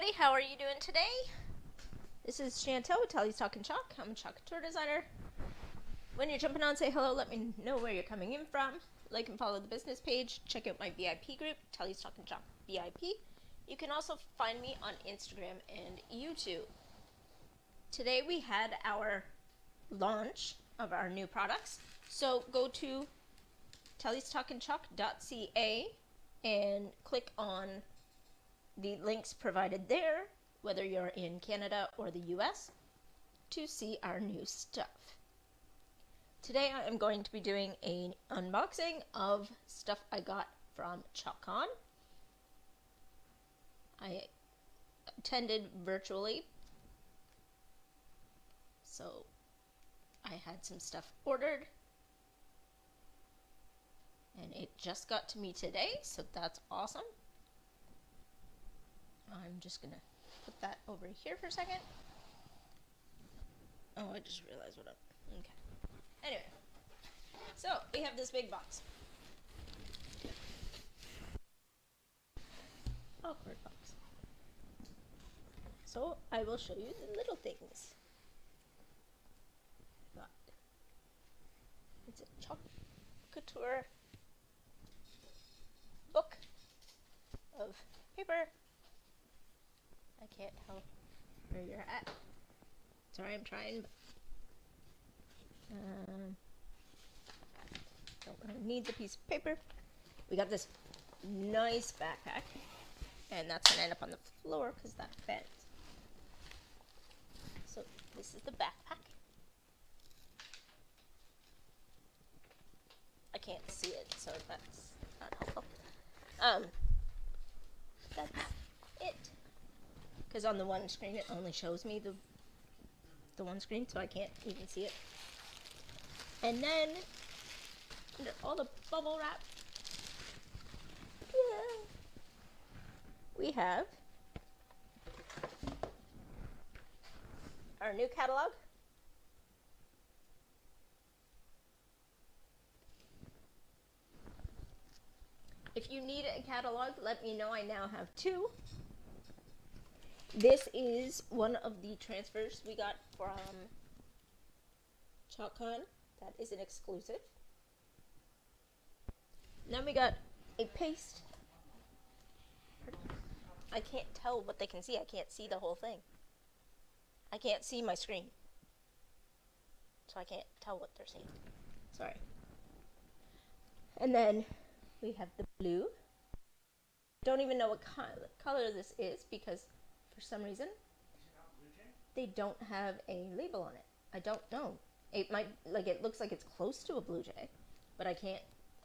everybody, how are you doing today? This is Chantel with Tally's Talking Chalk. I'm a chalk tour designer. When you're jumping on, say hello, let me know where you're coming in from. Like and follow the business page. Check out my VIP group, Tally's Talking Chalk VIP. You can also find me on Instagram and YouTube. Today we had our launch of our new products. So go to tallystalkingchalk.ca and click on the links provided there, whether you're in Canada or the US, to see our new stuff. Today I am going to be doing an unboxing of stuff I got from ChalkCon. I attended virtually, so I had some stuff ordered, and it just got to me today, so that's awesome. I'm just gonna put that over here for a second. Oh, I just realized what I'm... Okay. Anyway. So, we have this big box. Awkward box. So, I will show you the little things. Got. It's a Chalk Couture book of paper. I can't tell where you're at. Sorry, I'm trying. Don't really need the piece of paper. We got this nice backpack, and that's gonna end up on the floor because that bent. So this is the backpack. I can't see it, so that's not helpful. That's it. Because on the one screen it only shows me the one screen, so I can't even see it. And then under all the bubble wrap, we have our new catalog. If you need a catalog, let me know. I now have 2. This is one of the transfers we got from ChalkCon. That is an exclusive. Then we got a paste. I can't tell what they can see. I can't see the whole thing. I can't see my screen. So I can't tell what they're seeing. Sorry. And then we have the blue. Don't even know what color this is because for some reason they don't have a label on it. I don't know. It might, like, it looks like it's close to a blue jay, but I can't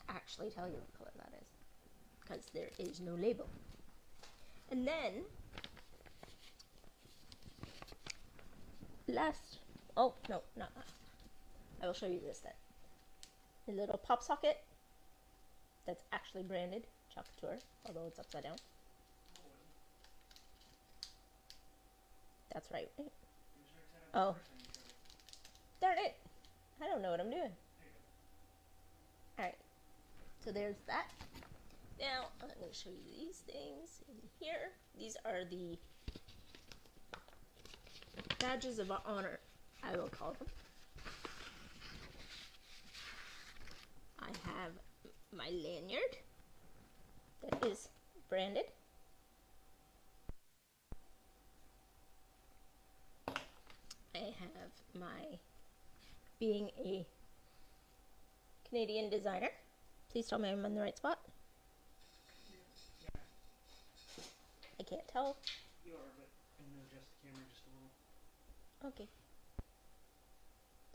actually tell you what color that is because there is no label. And then oh no, not that. I will show you this then. A little pop socket that's actually branded Chalk Couture, although it's upside down. That's right. Oh. Darn it. I don't know what I'm doing. Alright. So there's that. Now, I'm going to show you these things in here. These are the badges of honor, I will call them. I have my lanyard that is branded. I have my being a Canadian designer. Please tell me I'm in the right spot. I can't tell. You are, but I'm going to adjust the camera just a little. Okay.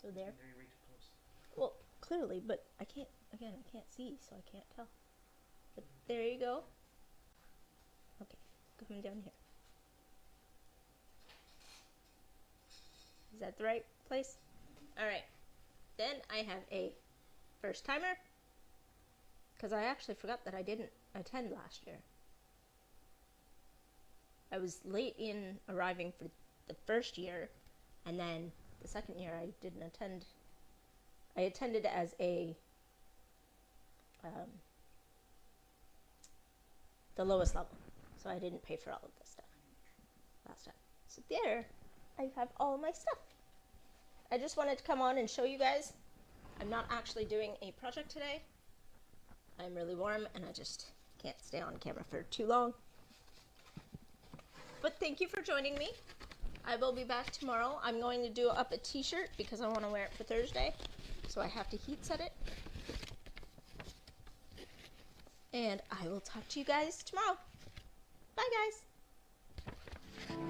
So there. You're way too close. Well, clearly, but I can't, again, I can't see, so I can't tell. But there you go. Okay, coming down here. Is that the right place? Alright. Then I have a first timer. Because I actually forgot that I didn't attend last year. I was late in arriving for the first year. And then the second year I didn't attend. I attended as a... the lowest level. So I didn't pay for all of this stuff. last time. So there, I have all my stuff. I just wanted to come on and show you guys. I'm not actually doing a project today. I'm really warm and I just can't stay on camera for too long. But thank you for joining me. I will be back tomorrow. I'm going to do up a t-shirt because I want to wear it for Thursday. So I have to heat set it. And I will talk to you guys tomorrow. Bye, guys.